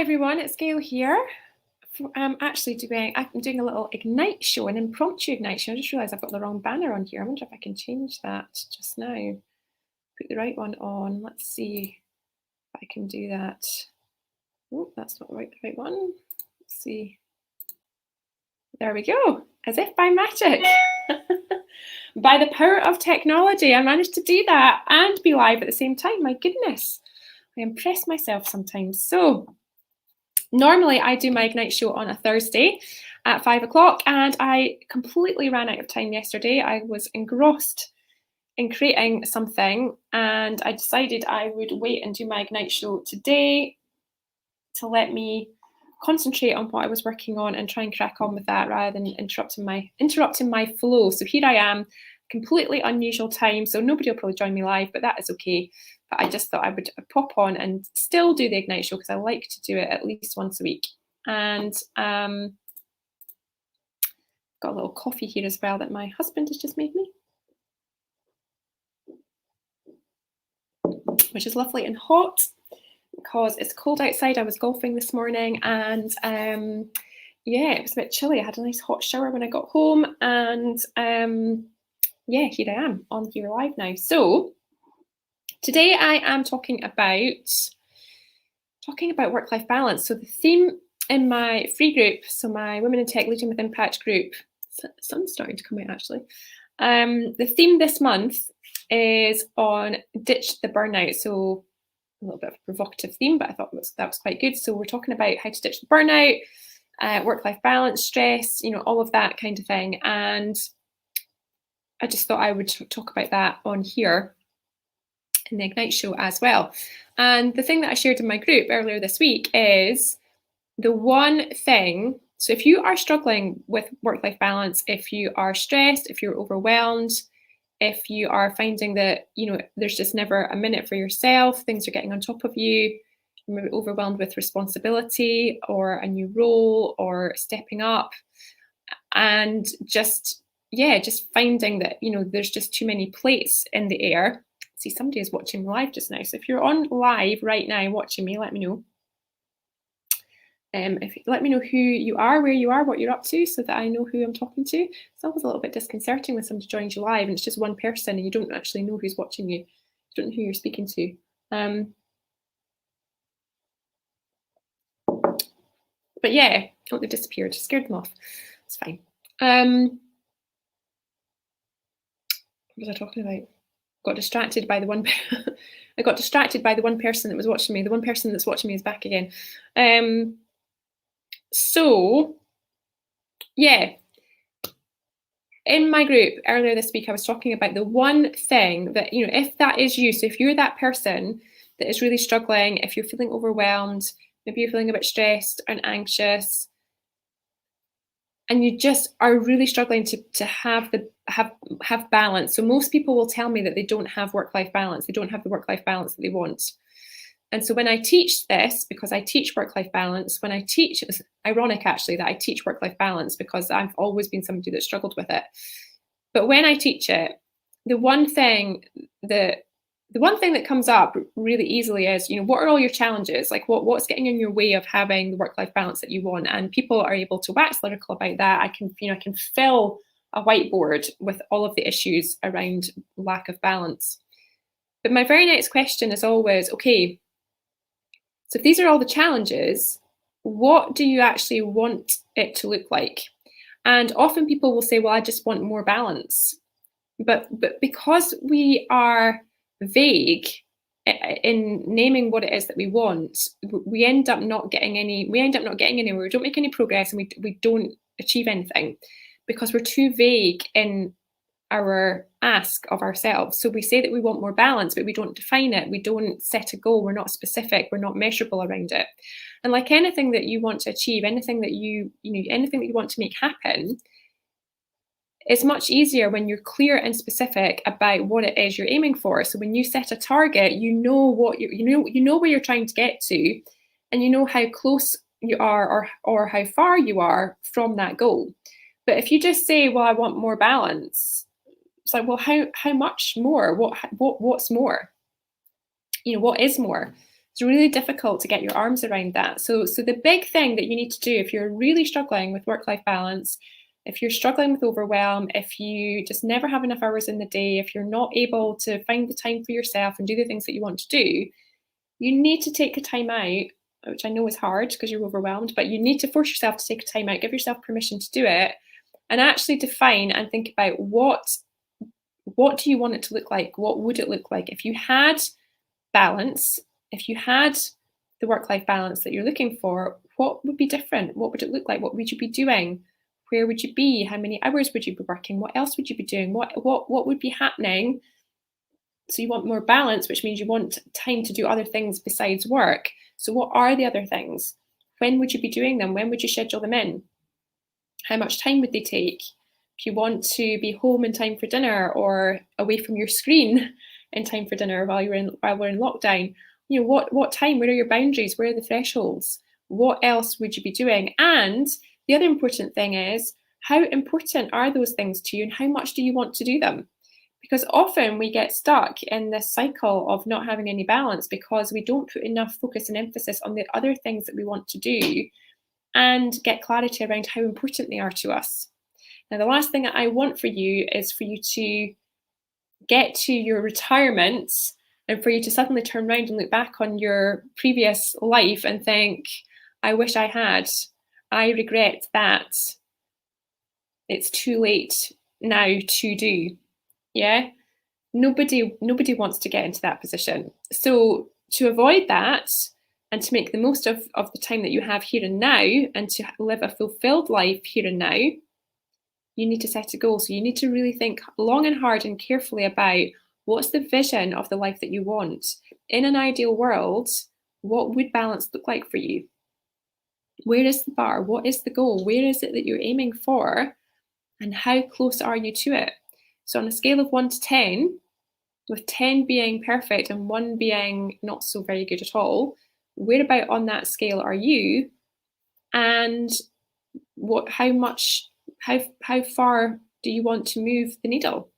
everyone, it's Gail here. I'm doing a little Ignite show, an impromptu Ignite show. I just realised I've got the wrong banner on here. I wonder if I can change that just now. Put the right one on. Let's see if I can do that. Oh, that's not the right one. Let's see. There we go, as if by magic. By the power of technology, I managed to do that and be live at the same time. My goodness, I impress myself sometimes. So, normally I do my Ignite show on a Thursday at 5 o'clock, and I completely ran out of time yesterday. I was engrossed in creating something, and I decided I would wait and do my Ignite show today to let me concentrate on what I was working on and try and crack on with that rather than interrupting my flow. So here I am, completely unusual time, so nobody will probably join me live, but that is okay. But I just thought I would pop on and still do the Ignite show because I like to do it at least once a week. And got a little coffee here as well that my husband has just made me, which is lovely and hot because it's cold outside. I was golfing this morning, and yeah, it was a bit chilly. I had a nice hot shower when I got home, and yeah, here I am on here live now. So today I am talking about work-life balance. So the theme in my free group, so my Women in Tech Leading with Impact group, sun's starting to come out actually. The theme this month is on ditch the burnout. So a little bit of a provocative theme, but I thought that was quite good. So we're talking about how to ditch the burnout, work-life balance, stress, all of that kind of thing. And I just thought I would talk about that on here in the Ignite show as well. And the thing that I shared in my group earlier this week is the one thing. So if you are struggling with work-life balance, if you are stressed, if you're overwhelmed, if you are finding that, there's just never a minute for yourself, things are getting on top of you, you're overwhelmed with responsibility or a new role or stepping up, and just finding that, there's just too many plates in the air. See, somebody is watching live just now. So if you're on live right now watching me, let me know. Let me know who you are, where you are, what you're up to, so that I know who I'm talking to. It's always a little bit disconcerting when somebody joins you live and it's just one person and you don't actually know who's watching you. You don't know who you're speaking to. But yeah, they disappeared. Scared them off. It's fine. What was I talking about? Got distracted by the one. I got distracted by the one person that was watching me. The one person that's watching me is back again. So, yeah, in my group earlier this week, I was talking about the one thing that, if that is you, so if you're that person that is really struggling, if you're feeling overwhelmed, maybe you're feeling a bit stressed and anxious, and you just are really struggling to have balance. So most people will tell me that they don't have work-life balance. They don't have the work-life balance that they want. And so when I teach this, because I teach work-life balance, it's ironic actually that I teach work-life balance because I've always been somebody that struggled with it. But when I teach it, the one thing that comes up really easily is, what are all your challenges? Like what's getting in your way of having the work-life balance that you want? And people are able to wax lyrical about that. I can fill a whiteboard with all of the issues around lack of balance. But my very next question is always, okay, so if these are all the challenges, what do you actually want it to look like? And often people will say, well, I just want more balance. But because we are vague in naming what it is that we want, we end up not getting anywhere. We don't make any progress, and we don't achieve anything because we're too vague in our ask of ourselves. So we say that we want more balance, but we don't define it. We don't set a goal. We're not specific. We're not measurable around it. And like anything that you want to achieve, anything that you want to make happen, it's much easier when you're clear and specific about what it is you're aiming for. So when you set a target, you know where you're trying to get to, and you know how close you are or how far you are from that goal. But if you just say, well, I want more balance, it's like, well, how much more? What's more? What is more? It's really difficult to get your arms around that. So the big thing that you need to do if you're really struggling with work-life balance, if you're struggling with overwhelm, if you just never have enough hours in the day, if you're not able to find the time for yourself and do the things that you want to do, you need to take a time out, which I know is hard because you're overwhelmed, but you need to force yourself to take a time out, give yourself permission to do it, and actually define and think about what do you want it to look like? What would it look like if you had balance, if you had the work-life balance that you're looking for? What would be different? What would it look like? What would you be doing? Where would you be? How many hours would you be working? What else would you be doing? What would be happening? So you want more balance, which means you want time to do other things besides work. So what are the other things? When would you be doing them? When would you schedule them in? How much time would they take? If you want to be home in time for dinner or away from your screen in time for dinner while we're in lockdown, what time? Where are your boundaries? Where are the thresholds? What else would you be doing? And the other important thing is, how important are those things to you and how much do you want to do them? Because often we get stuck in this cycle of not having any balance because we don't put enough focus and emphasis on the other things that we want to do and get clarity around how important they are to us. Now, the last thing that I want for you is for you to get to your retirement and for you to suddenly turn around and look back on your previous life and think, I wish I had. I regret that. It's too late now to do. Yeah? Nobody wants to get into that position. So to avoid that and to make the most of the time that you have here and now and to live a fulfilled life here and now, you need to set a goal. So you need to really think long and hard and carefully about what's the vision of the life that you want. In an ideal world, what would balance look like for you? Where is the bar? What is the goal? Where is it that you're aiming for? And how close are you to it? So on a scale of 1 to 10, with 10 being perfect and 1 being not so very good at all, where about on that scale are you? And how far do you want to move the needle?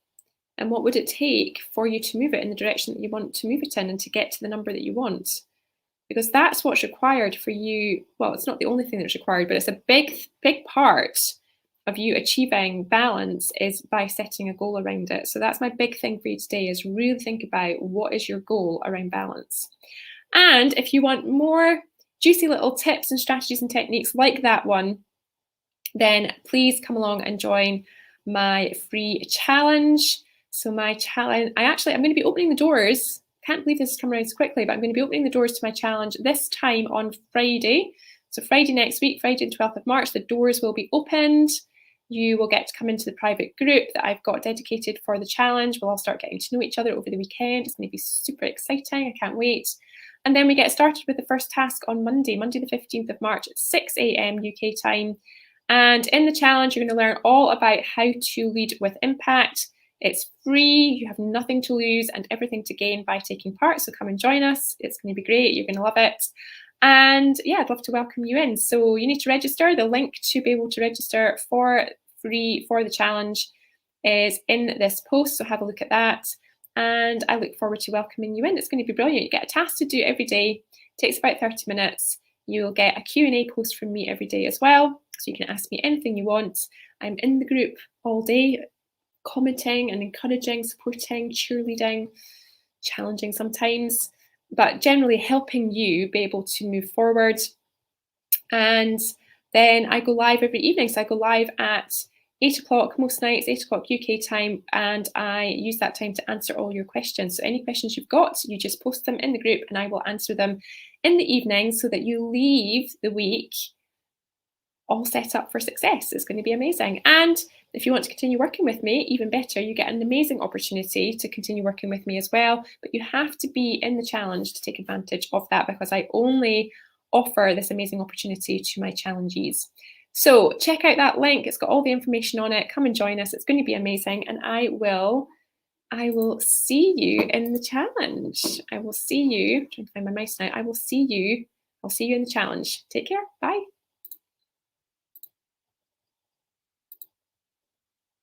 And what would it take for you to move it in the direction that you want to move it in and to get to the number that you want? Because that's what's required for you. Well, it's not the only thing that's required, but it's a big part of you achieving balance is by setting a goal around it. So that's my big thing for you today, is really think about what is your goal around balance. And if you want more juicy little tips and strategies and techniques like that one, then please come along and join my free challenge. So my challenge, I'm going to be opening the doors. Can't believe this has come around so quickly, but I'm going to be opening the doors to my challenge this time on Friday. So Friday next week, Friday the 12th of March, the doors will be opened. You will get to come into the private group that I've got dedicated for the challenge. We'll all start getting to know each other over the weekend. It's going to be super exciting. I can't wait. And then we get started with the first task on Monday the 15th of March at 6 a.m. UK time. And in the challenge, you're going to learn all about how to lead with impact. It's free. You have nothing to lose and everything to gain by taking part. So come and join us. It's going to be great. You're going to love it. And yeah, I'd love to welcome you in. So you need to register. The link to be able to register for free for the challenge is in this post. So have a look at that. And I look forward to welcoming you in. It's going to be brilliant. You get a task to do every day. It takes about 30 minutes. You'll get a Q&A post from me every day as well. So you can ask me anything you want. I'm in the group all day, commenting and encouraging, supporting, cheerleading, challenging sometimes, but generally helping you be able to move forward. And then I go live every evening. So I go live at 8 o'clock most nights, 8 o'clock UK time, and I use that time to answer all your questions. So any questions you've got, you just post them in the group and I will answer them in the evening so that you leave the week all set up for success. It's going to be amazing. And if you want to continue working with me, even better, you get an amazing opportunity to continue working with me as well. But you have to be in the challenge to take advantage of that, because I only offer this amazing opportunity to my challengees. So check out that link. It's got all the information on it. Come and join us. It's going to be amazing. And I will see you in the challenge. I will see you. I'm trying to find my mouse now. I'll see you in the challenge. Take care. Bye.